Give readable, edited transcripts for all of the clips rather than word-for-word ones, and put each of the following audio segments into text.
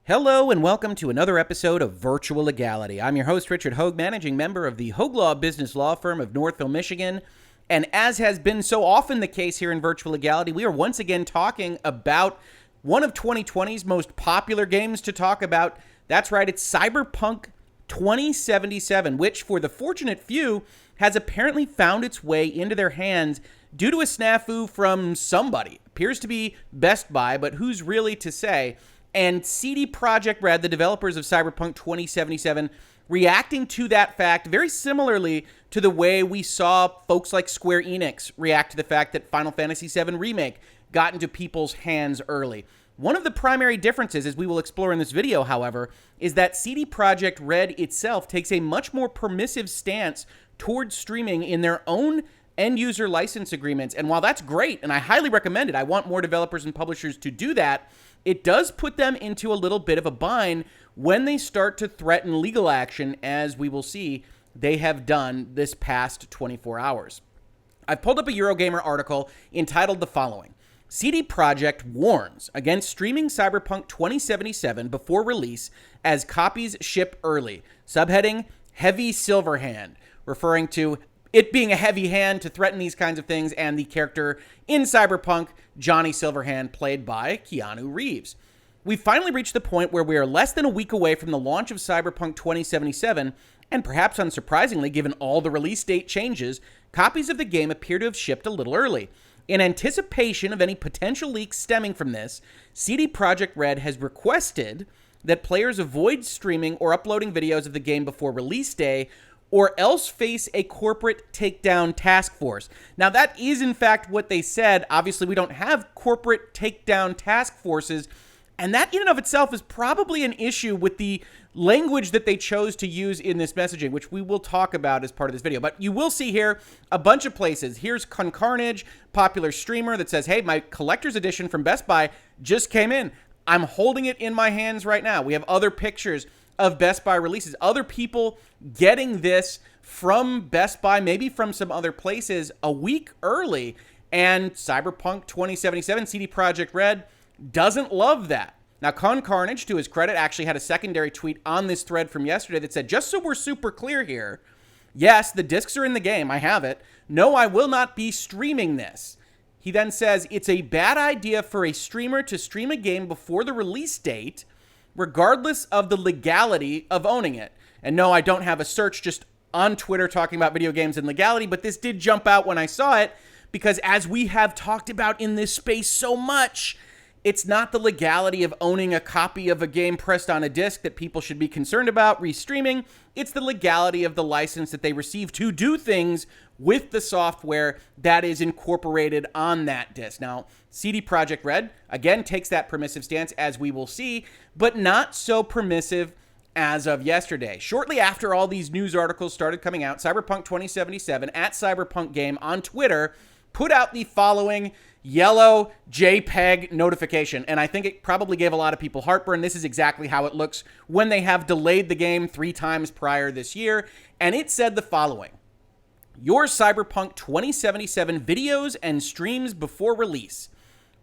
Hello and welcome to another episode of Virtual Legality. I'm your host, Richard Hoeg, managing member of the Hoeg Law Business Law Firm of Northville, Michigan. And as has been so often the case here in Virtual Legality, we are once again talking about one of 2020's most popular games to talk about. That's right, it's Cyberpunk 2077, which for the fortunate few has apparently found its way into their hands due to a snafu from somebody. Appears to be Best Buy, but who's really to say? And CD Projekt Red, the developers of Cyberpunk 2077, reacting to that fact very similarly to the way we saw folks like Square Enix react to the fact that Final Fantasy VII Remake got into people's hands early. One of the primary differences, as we will explore in this video, however, is that CD Projekt Red itself takes a much more permissive stance towards streaming in their own end-user license agreements. And while that's great, and I highly recommend it, I want more developers and publishers to do that, it does put them into a little bit of a bind when they start to threaten legal action, as we will see they have done this past 24 hours. I've pulled up a Eurogamer article entitled the following: CD Projekt warns against streaming Cyberpunk 2077 before release as copies ship early. Subheading, Heavy Silverhand, referring to it being a heavy hand to threaten these kinds of things, and the character in Cyberpunk, Johnny Silverhand, played by Keanu Reeves. We've finally reached the point where we are less than a week away from the launch of Cyberpunk 2077, and perhaps unsurprisingly, given all the release date changes, copies of the game appear to have shipped a little early. In anticipation of any potential leaks stemming from this, CD Projekt Red has requested that players avoid streaming or uploading videos of the game before release day, or else face a corporate takedown task force. Now, that is, in fact, what they said. Obviously, we don't have corporate takedown task forces, and that in and of itself is probably an issue with the language that they chose to use in this messaging, which we will talk about as part of this video. But you will see here a bunch of places. Here's Carnage, popular streamer, that says, hey, my collector's edition from Best Buy just came in. I'm holding it in my hands right now. We have other pictures of Best Buy releases, other people getting this from Best Buy, maybe from some other places a week early, and Cyberpunk 2077, CD Projekt Red, doesn't love that. Now, Carnage, to his credit, actually had a secondary tweet on this thread from yesterday that said, just so we're super clear here, yes, the discs are in the game, I have it. No, I will not be streaming this. He then says, it's a bad idea for a streamer to stream a game before the release date, regardless of the legality of owning it. And no, I don't have a search just on Twitter talking about video games and legality, but this did jump out when I saw it, because as we have talked about in this space so much, it's not the legality of owning a copy of a game pressed on a disc that people should be concerned about restreaming. It's the legality of the license that they receive to do things with the software that is incorporated on that disc. Now, CD Projekt Red, again, takes that permissive stance, as we will see, but not so permissive as of yesterday. Shortly after all these news articles started coming out, Cyberpunk 2077 at Cyberpunk Game on Twitter put out the following yellow JPEG notification, and I think it probably gave a lot of people heartburn. This is exactly how it looks when they have delayed the game 3 times prior this year, and it said the following: your Cyberpunk 2077 videos and streams before release.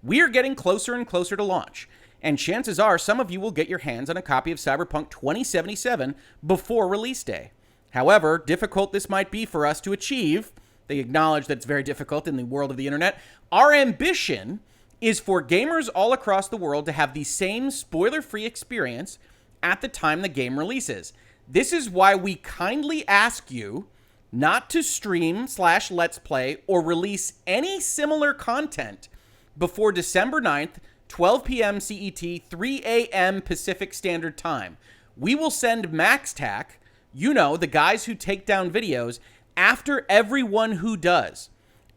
We are getting closer and closer to launch, and chances are some of you will get your hands on a copy of Cyberpunk 2077 before release day. However difficult this might be for us to achieve, they acknowledge that it's very difficult in the world of the internet, our ambition is for gamers all across the world to have the same spoiler-free experience at the time the game releases. This is why we kindly ask you not to stream/let's play or release any similar content before December 9th, 12 p.m. CET, 3 a.m. Pacific Standard Time. We will send MAX-TAC, you know, the guys who take down videos, after everyone who does.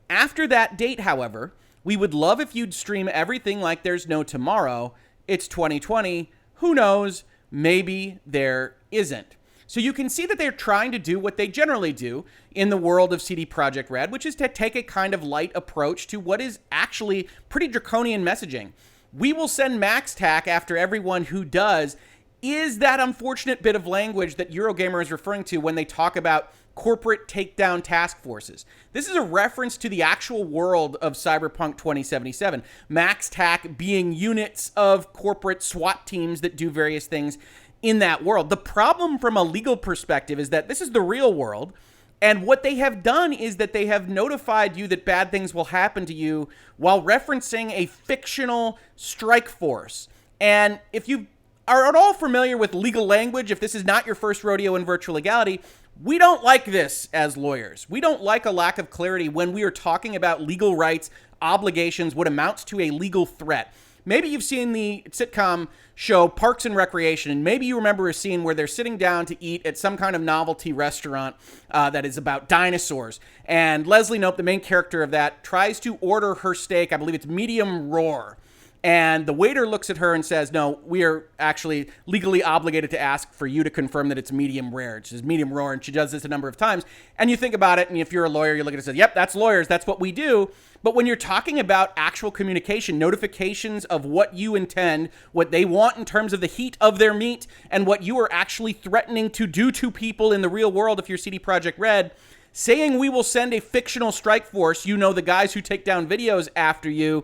After that date, however, we would love if you'd stream everything like there's no tomorrow. It's 2020. Who knows? Maybe there isn't. So you can see that they're trying to do what they generally do in the world of CD Projekt Red, which is to take a kind of light approach to what is actually pretty draconian messaging. We will send MAX-TAC after everyone who does, is that unfortunate bit of language that Eurogamer is referring to when they talk about corporate takedown task forces. This is a reference to the actual world of Cyberpunk 2077. MAX-TAC being units of corporate SWAT teams that do various things in that world. The problem from a legal perspective is that this is the real world, and what they have done is that they have notified you that bad things will happen to you while referencing a fictional strike force. And if you are at all familiar with legal language, if this is not your first rodeo in virtual legality, we don't like this as lawyers. We don't like a lack of clarity when we are talking about legal rights, obligations, what amounts to a legal threat. Maybe you've seen the sitcom show Parks and Recreation, and maybe you remember a scene where they're sitting down to eat at some kind of novelty restaurant that is about dinosaurs. And Leslie Knope, the main character of that, tries to order her steak, I believe it's medium rare. And the waiter looks at her and says, no, we are actually legally obligated to ask for you to confirm that it's medium rare. It says medium rare, and she does this a number of times. And you think about it, and if you're a lawyer, you look at it and say, yep, that's lawyers, that's what we do. But when you're talking about actual communication, notifications of what you intend, what they want in terms of the heat of their meat, and what you are actually threatening to do to people in the real world if you're CD Projekt Red, saying we will send a fictional strike force, you know, the guys who take down videos after you,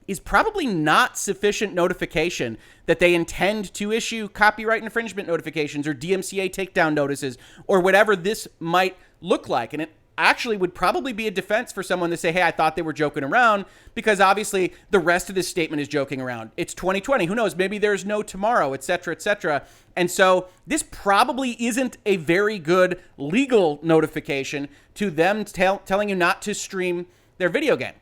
is probably not sufficient notification that they intend to issue copyright infringement notifications or DMCA takedown notices or whatever this might look like. And it actually would probably be a defense for someone to say, hey, I thought they were joking around, because obviously the rest of this statement is joking around. It's 2020. Who knows? Maybe there's no tomorrow, et cetera, et cetera. And so this probably isn't a very good legal notification to them telling you not to stream their video game.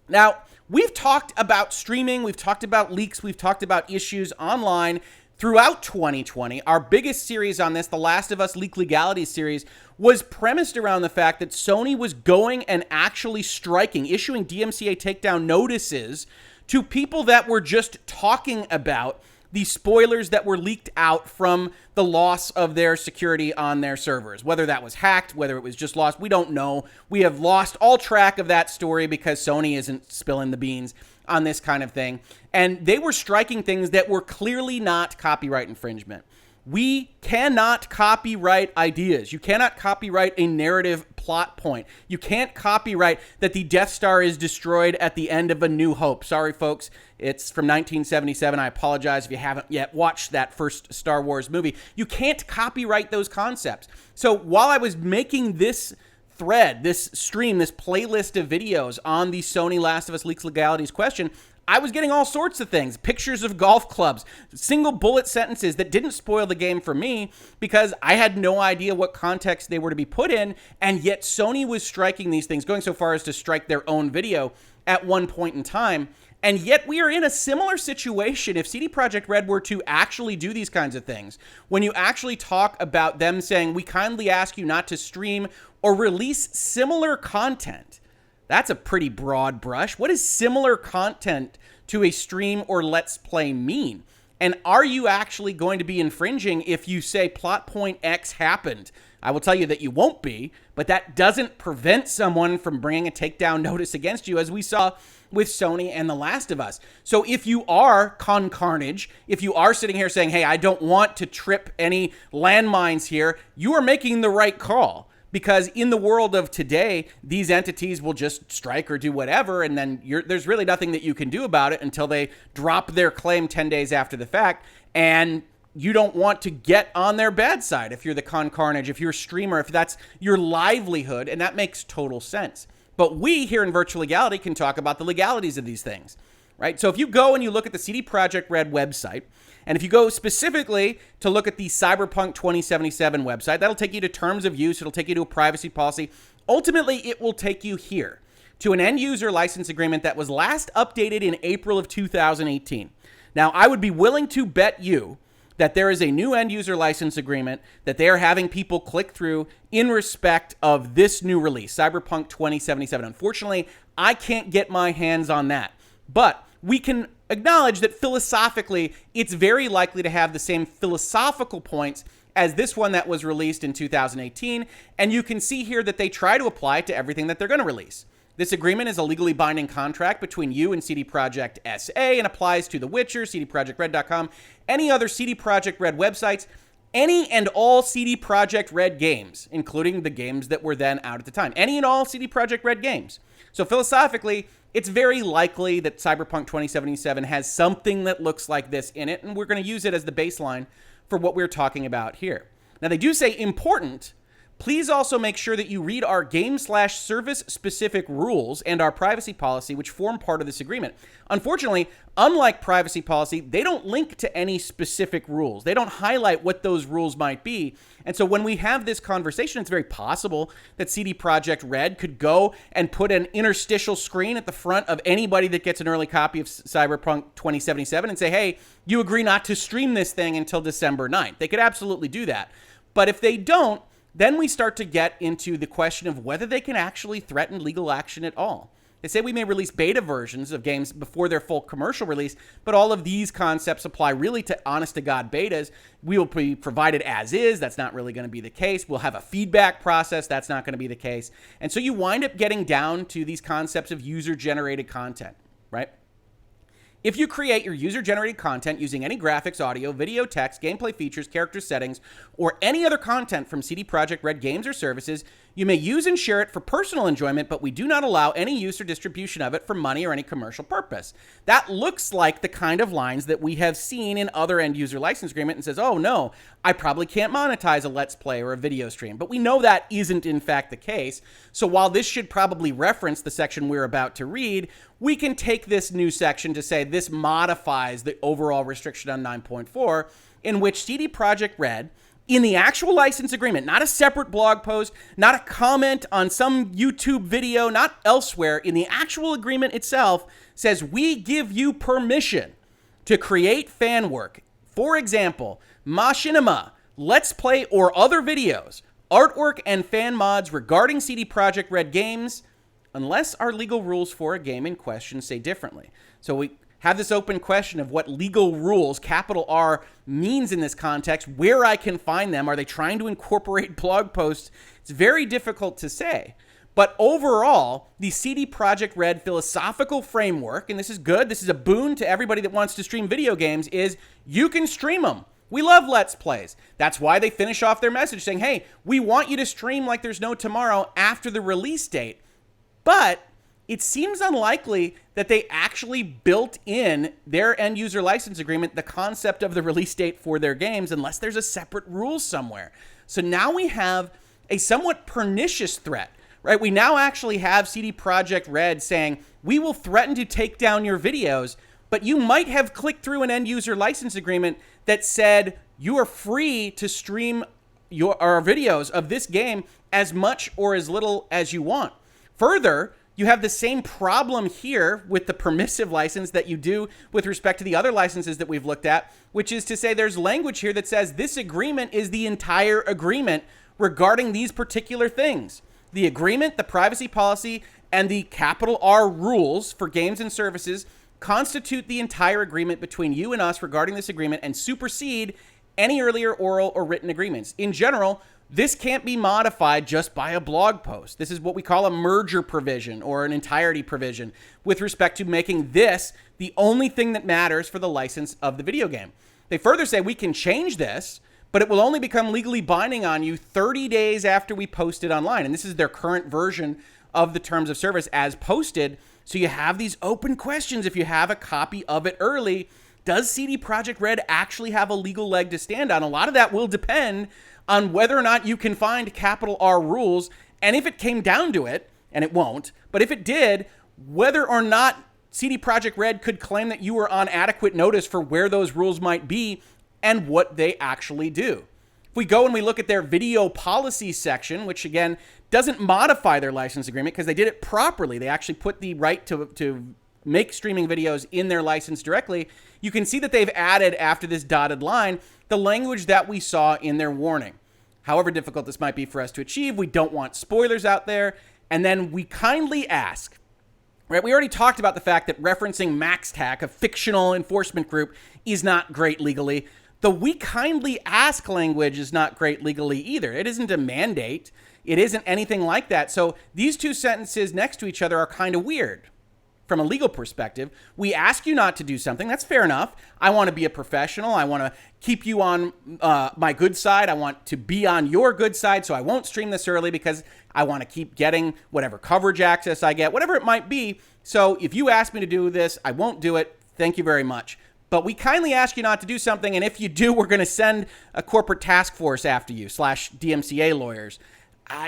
Now, we've talked about streaming, we've talked about leaks, we've talked about issues online throughout 2020. Our biggest series on this, the Last of Us Leak Legality series, was premised around the fact that Sony was going and actually striking, issuing DMCA takedown notices to people that were just talking about the spoilers that were leaked out from the loss of their security on their servers. Whether that was hacked, whether it was just lost, we don't know. We have lost all track of that story because Sony isn't spilling the beans on this kind of thing. And they were striking things that were clearly not copyright infringement. We cannot copyright ideas. You cannot copyright a narrative plot point. You can't copyright that the Death Star is destroyed at the end of A New Hope. Sorry, folks. It's from 1977. I apologize if you haven't yet watched that first Star Wars movie. You can't copyright those concepts. So while I was making this thread, this stream, this playlist of videos on the Sony Last of Us Leaks Legalities question, I was getting all sorts of things, pictures of golf clubs, single bullet sentences that didn't spoil the game for me because I had no idea what context they were to be put in, and yet Sony was striking these things, going so far as to strike their own video at one point in time. And yet we are in a similar situation if CD Projekt Red were to actually do these kinds of things. When you actually talk about them saying, we kindly ask you not to stream or release similar content. That's a pretty broad brush. What does similar content to a stream or let's play mean? And are you actually going to be infringing if you say plot point X happened? I will tell you that you won't be, but that doesn't prevent someone from bringing a takedown notice against you, as we saw with Sony and The Last of Us. So if you are Carnage, if you are sitting here saying, hey, I don't want to trip any landmines here, you are making the right call. Because in the world of today, these entities will just strike or do whatever, and then there's really nothing that you can do about it until they drop their claim 10 days after the fact. And you don't want to get on their bad side if you're the Carnage, if you're a streamer, if that's your livelihood, and that makes total sense. But we here in Virtual Legality can talk about the legalities of these things, right? So if you go and you look at the CD Projekt Red website, and if you go specifically to look at the Cyberpunk 2077 website, that'll take you to terms of use. It'll take you to a privacy policy. Ultimately, it will take you here to an end user license agreement that was last updated in April of 2018. Now, I would be willing to bet you that there is a new end user license agreement that they are having people click through in respect of this new release, Cyberpunk 2077. Unfortunately, I can't get my hands on that. But we can acknowledge that philosophically, it's very likely to have the same philosophical points as this one that was released in 2018. And you can see here that they try to apply it to everything that they're going to release. This agreement is a legally binding contract between you and CD Projekt SA and applies to The Witcher, CDProjectRed.com, any other CD Projekt Red websites, any and all CD Projekt Red games, including the games that were then out at the time. Any and all CD Projekt Red games. So philosophically, it's very likely that Cyberpunk 2077 has something that looks like this in it, and we're going to use it as the baseline for what we're talking about here. Now, they do say important. Please also make sure that you read our game/service specific rules and our privacy policy, which form part of this agreement. Unfortunately, unlike privacy policy, they don't link to any specific rules. They don't highlight what those rules might be. And so when we have this conversation, it's very possible that CD Projekt Red could go and put an interstitial screen at the front of anybody that gets an early copy of Cyberpunk 2077 and say, hey, you agree not to stream this thing until December 9th. They could absolutely do that. But if they don't, then we start to get into the question of whether they can actually threaten legal action at all. They say we may release beta versions of games before their full commercial release, but all of these concepts apply really to honest-to-God betas. We will be provided as is. That's not really going to be the case. We'll have a feedback process. That's not going to be the case. And so you wind up getting down to these concepts of user-generated content, right? If you create your user-generated content using any graphics, audio, video, text, gameplay features, character settings, or any other content from CD Projekt Red games or services, you may use and share it for personal enjoyment, but we do not allow any use or distribution of it for money or any commercial purpose. That looks like the kind of lines that we have seen in other end-user license agreement and says, oh no, I probably can't monetize a Let's Play or a video stream. But we know that isn't in fact the case. So while this should probably reference the section we're about to read, we can take this new section to say this modifies the overall restriction on 9.4, in which CD Projekt Red, in the actual license agreement, not a separate blog post, not a comment on some YouTube video, not elsewhere, in the actual agreement itself, says we give you permission to create fan work. For example, machinima, Let's Play, or other videos, artwork, and fan mods regarding CD Projekt Red games, unless our legal rules for a game in question say differently. So we have this open question of what legal rules, capital R, means in this context, where I can find them. Are they trying to incorporate blog posts? It's very difficult to say. But overall, the CD Projekt Red philosophical framework, and this is good, this is a boon to everybody that wants to stream video games, is you can stream them. We love Let's Plays. That's why they finish off their message saying, hey, we want you to stream like there's no tomorrow after the release date. But it seems unlikely that they actually built in their end user license agreement the concept of the release date for their games unless there's a separate rule somewhere. So now we have a somewhat pernicious threat, right? We now actually have CD Projekt Red saying, we will threaten to take down your videos, but you might have clicked through an end user license agreement that said you are free to stream our videos of this game as much or as little as you want. Further, you have the same problem here with the permissive license that you do with respect to the other licenses that we've looked at, which is to say there's language here that says this agreement is the entire agreement regarding these particular things. The agreement, the privacy policy, and the capital R rules for games and services constitute the entire agreement between you and us regarding this agreement and supersede any earlier oral or written agreements. In general, this can't be modified just by a blog post. This is what we call a merger provision or an entirety provision with respect to making this the only thing that matters for the license of the video game. They further say we can change this, but it will only become legally binding on you 30 days after we post it online. And this is their current version of the terms of service as posted. So you have these open questions if you have a copy of it early. Does CD Projekt Red actually have a legal leg to stand on? A lot of that will depend on whether or not you can find capital R rules, and if it came down to it, and it won't, but if it did, whether or not CD Projekt Red could claim that you were on adequate notice for where those rules might be and what they actually do. If we go and we look at their video policy section, which again doesn't modify their license agreement because they did it properly, they actually put the right to make streaming videos in their license directly, you can see that they've added after this dotted line the language that we saw in their warning. However difficult this might be for us to achieve, we don't want spoilers out there. And then we kindly ask, right? We already talked about the fact that referencing MAX-TAC, a fictional enforcement group, is not great legally. The "we kindly ask" language is not great legally either. It isn't a mandate. It isn't anything like that. So these two sentences next to each other are kind of weird from a legal perspective. We ask you not to do something. That's fair enough. I want to be a professional. I want to keep you on my good side. I want to be on your good side, so I won't stream this early because I want to keep getting whatever coverage access I get, whatever it might be. So if you ask me to do this, I won't do it. Thank you very much. But we kindly ask you not to do something, and if you do, we're going to send a corporate task force after you, / DMCA lawyers.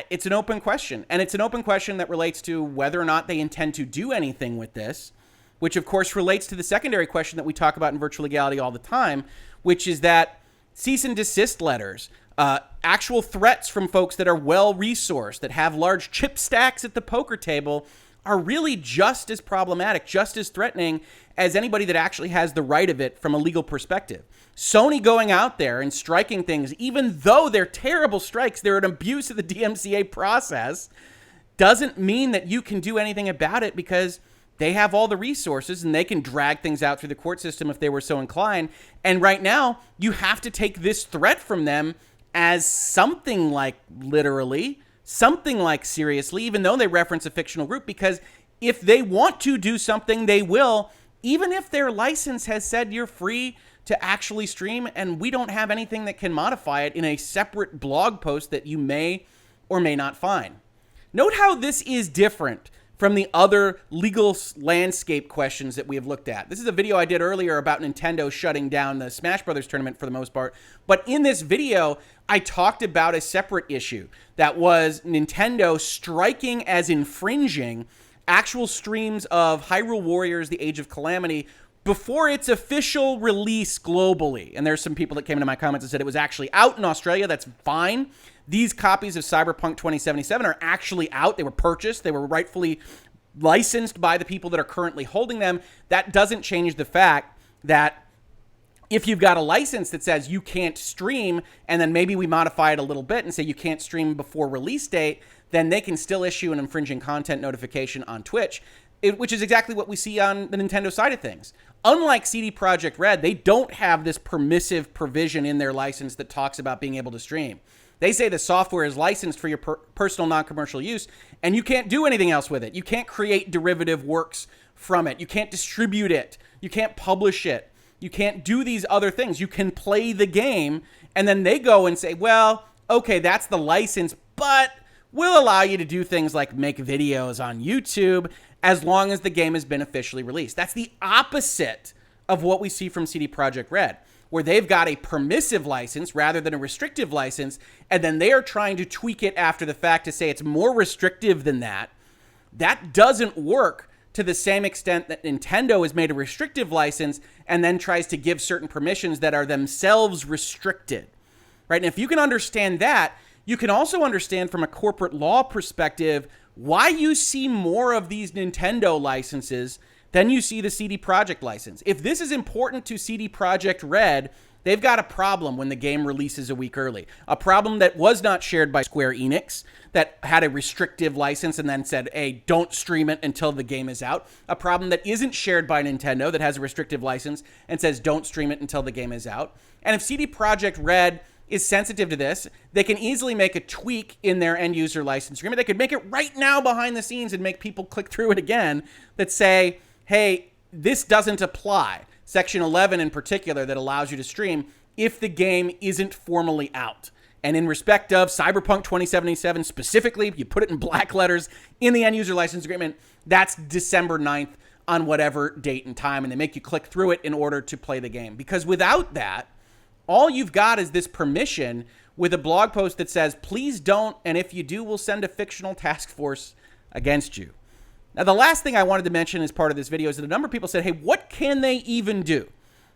It's an open question, and it's an open question that relates to whether or not they intend to do anything with this, which of course relates to the secondary question that we talk about in virtual legality all the time, which is that cease and desist letters, actual threats from folks that are well-resourced, that have large chip stacks at the poker table, are really just as problematic, just as threatening as anybody that actually has the right of it from a legal perspective. Sony going out there and striking things, even though they're terrible strikes, they're an abuse of the DMCA process, doesn't mean that you can do anything about it because they have all the resources and they can drag things out through the court system if they were so inclined. And right now, you have to take this threat from them as something like literally, something like seriously, even though they reference a fictional group, because if they want to do something, they will, even if their license has said you're free to actually stream, and we don't have anything that can modify it in a separate blog post that you may or may not find. Note how this is different from the other legal landscape questions that we have looked at. This is a video I did earlier about Nintendo shutting down the Smash Brothers tournament for the most part. But in this video, I talked about a separate issue that was Nintendo striking as infringing actual streams of Hyrule Warriors: The Age of Calamity before its official release globally. And there's some people that came into my comments and said it was actually out in Australia. That's fine. These copies of Cyberpunk 2077 are actually out. They were purchased. They were rightfully licensed by the people that are currently holding them. That doesn't change the fact that if you've got a license that says you can't stream, and then maybe we modify it a little bit and say you can't stream before release date, then they can still issue an infringing content notification on Twitch, which is exactly what we see on the Nintendo side of things. Unlike CD Projekt Red, they don't have this permissive provision in their license that talks about being able to stream. They say the software is licensed for your personal non-commercial use, and you can't do anything else with it. You can't create derivative works from it. You can't distribute it. You can't publish it. You can't do these other things. You can play the game, and then they go and say, well, okay, that's the license, but we'll allow you to do things like make videos on YouTube as long as the game has been officially released. That's the opposite of what we see from CD Projekt Red, where they've got a permissive license rather than a restrictive license, and then they are trying to tweak it after the fact to say it's more restrictive than that. That doesn't work to the same extent that Nintendo has made a restrictive license and then tries to give certain permissions that are themselves restricted, right? And if you can understand that, you can also understand from a corporate law perspective why you see more of these Nintendo licenses than you see the CD Projekt license. If this is important to CD Projekt Red, they've got a problem when the game releases a week early. A problem that was not shared by Square Enix, that had a restrictive license and then said, hey, don't stream it until the game is out. A problem that isn't shared by Nintendo, that has a restrictive license and says, don't stream it until the game is out. And if CD Projekt Red is sensitive to this, they can easily make a tweak in their end user license agreement. They could make it right now behind the scenes and make people click through it again that say, hey, this doesn't apply. Section 11 in particular that allows you to stream if the game isn't formally out. And in respect of Cyberpunk 2077 specifically, you put it in black letters in the end user license agreement, that's December 9th on whatever date and time, and they make you click through it in order to play the game. Because without that, all you've got is this permission with a blog post that says, please don't, and if you do, we'll send a fictional task force against you. Now, the last thing I wanted to mention as part of this video is that a number of people said, hey, what can they even do?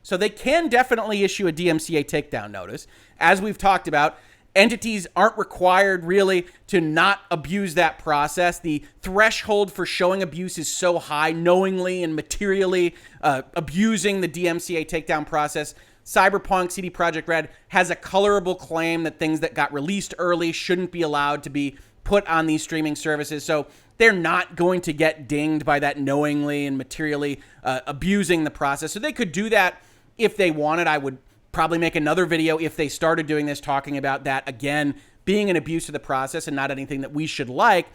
So they can definitely issue a DMCA takedown notice. As we've talked about, entities aren't required really to not abuse that process. The threshold for showing abuse is so high, knowingly and materially abusing the DMCA takedown process. Cyberpunk, CD Projekt Red, has a colorable claim that things that got released early shouldn't be allowed to be put on these streaming services. So they're not going to get dinged by that knowingly and materially abusing the process. So they could do that if they wanted. I would probably make another video if they started doing this, talking about that, again, being an abuse of the process and not anything that we should like.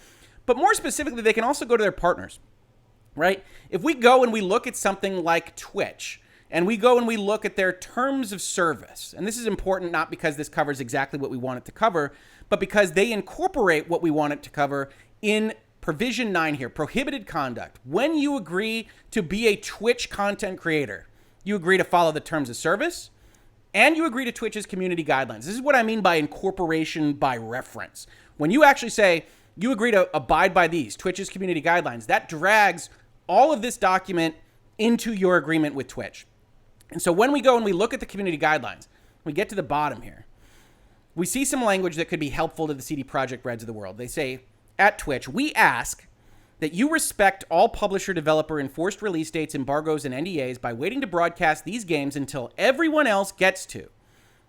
But more specifically, they can also go to their partners, right? If we go and we look at something like Twitch, and we go and we look at their terms of service, and this is important not because this covers exactly what we want it to cover, but because they incorporate what we want it to cover in Provision 9 here, prohibited conduct. When you agree to be a Twitch content creator, you agree to follow the terms of service, and you agree to Twitch's community guidelines. This is what I mean by incorporation by reference. When you actually say you agree to abide by these, Twitch's community guidelines, that drags all of this document into your agreement with Twitch. And so when we go and we look at the community guidelines, we get to the bottom here, we see some language that could be helpful to the CD Projekt Reds of the world. They say, at Twitch, we ask that you respect all publisher, developer, enforced release dates, embargoes, and NDAs by waiting to broadcast these games until everyone else gets to.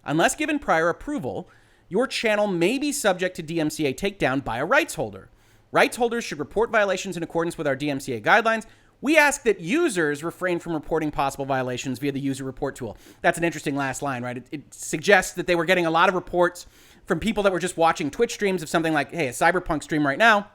Unless given prior approval, your channel may be subject to DMCA takedown by a rights holder. Rights holders should report violations in accordance with our DMCA guidelines. We ask that users refrain from reporting possible violations via the user report tool. That's an interesting last line, right? It suggests that they were getting a lot of reports from people that were just watching Twitch streams of something like, hey, a Cyberpunk stream right now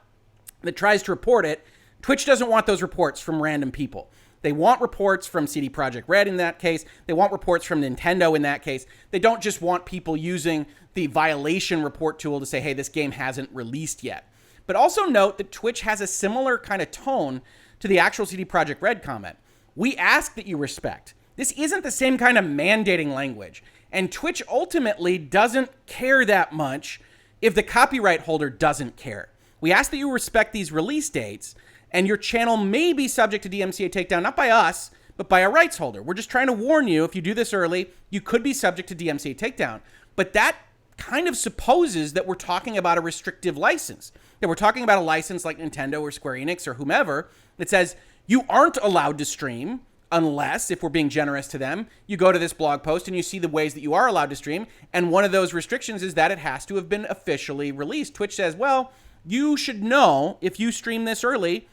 that tries to report it. Twitch doesn't want those reports from random people. They want reports from CD Projekt Red in that case. They want reports from Nintendo in that case. They don't just want people using the violation report tool to say, hey, this game hasn't released yet. But also note that Twitch has a similar kind of tone to the actual CD Projekt Red comment. We ask that you respect. This isn't the same kind of mandating language. And Twitch ultimately doesn't care that much if the copyright holder doesn't care. We ask that you respect these release dates, and your channel may be subject to DMCA takedown, not by us, but by a rights holder. We're just trying to warn you, if you do this early, you could be subject to DMCA takedown. But that kind of supposes that we're talking about a restrictive license, that we're talking about a license like Nintendo or Square Enix or whomever that says you aren't allowed to stream unless, if we're being generous to them, you go to this blog post and you see the ways that you are allowed to stream. And one of those restrictions is that it has to have been officially released. Twitch says, well, you should know if you stream this early,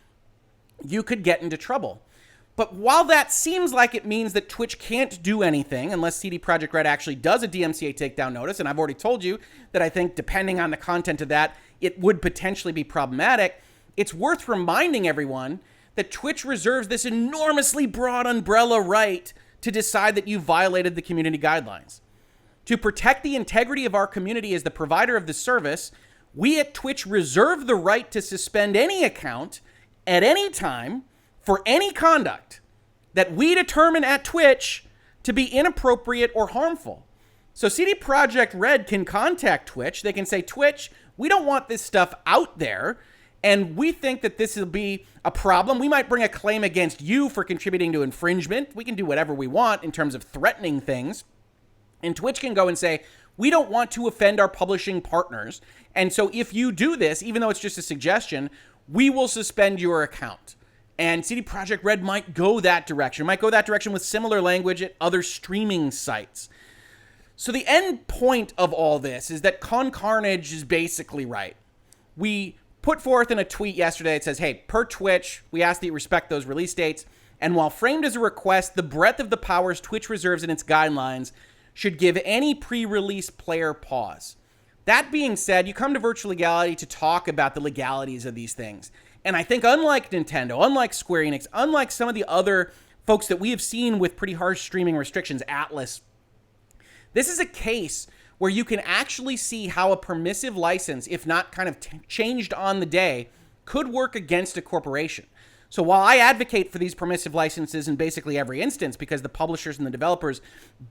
you could get into trouble. But while that seems like it means that Twitch can't do anything unless CD Projekt Red actually does a DMCA takedown notice, and I've already told you that I think depending on the content of that, it would potentially be problematic, it's worth reminding everyone that Twitch reserves this enormously broad umbrella right to decide that you violated the community guidelines. To protect the integrity of our community as the provider of the service, we at Twitch reserve the right to suspend any account at any time for any conduct that we determine at Twitch to be inappropriate or harmful. So CD Projekt Red can contact Twitch. They can say, Twitch, we don't want this stuff out there, and we think that this will be a problem. We might bring a claim against you for contributing to infringement. We can do whatever we want in terms of threatening things. And Twitch can go and say, we don't want to offend our publishing partners. And so if you do this, even though it's just a suggestion, we will suspend your account. And CD Projekt Red might go that direction. Might go that direction with similar language at other streaming sites. So the end point of all this is that Carnage is basically right. We put forth in a tweet yesterday, it says, hey, per Twitch, we ask that you respect those release dates. And while framed as a request, the breadth of the powers Twitch reserves in its guidelines should give any pre-release player pause. That being said, you come to Virtual Legality to talk about the legalities of these things. And I think unlike Nintendo, unlike Square Enix, unlike some of the other folks that we have seen with pretty harsh streaming restrictions, Atlas, this is a case where you can actually see how a permissive license, if not kind of changed on the day, could work against a corporation. So while I advocate for these permissive licenses in basically every instance because the publishers and the developers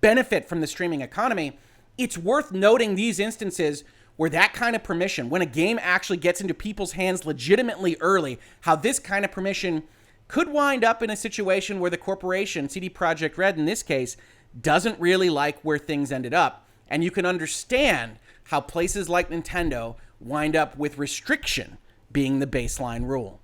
benefit from the streaming economy, it's worth noting these instances where that kind of permission, when a game actually gets into people's hands legitimately early, how this kind of permission could wind up in a situation where the corporation, CD Projekt Red in this case, doesn't really like where things ended up. And you can understand how places like Nintendo wind up with restriction being the baseline rule.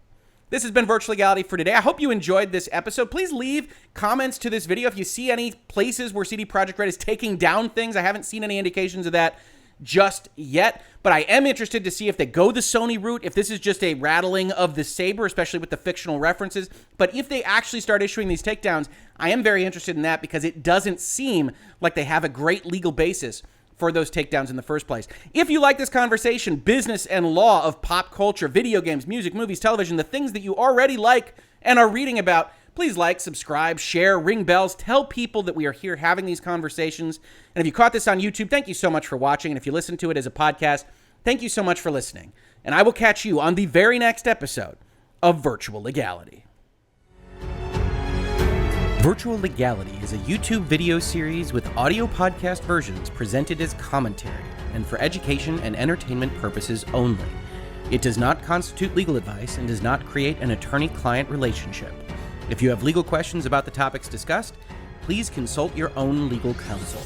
This has been Virtual Legality for today. I hope you enjoyed this episode. Please leave comments to this video. If you see any places where CD Projekt Red is taking down things, I haven't seen any indications of that. just yet, but I am interested to see if they go the Sony route, if this is just a rattling of the saber, especially with the fictional references. But if they actually start issuing these takedowns, I am very interested in that because it doesn't seem like they have a great legal basis for those takedowns in the first place. If you like this conversation, business and law of pop culture, video games, music, movies, television, the things that you already like and are reading about, please like, subscribe, share, ring bells, tell people that we are here having these conversations. And if you caught this on YouTube, thank you so much for watching. And if you listen to it as a podcast, thank you so much for listening. And I will catch you on the very next episode of Virtual Legality. Virtual Legality is a YouTube video series with audio podcast versions presented as commentary and for education and entertainment purposes only. It does not constitute legal advice and does not create an attorney-client relationship. If you have legal questions about the topics discussed, please consult your own legal counsel.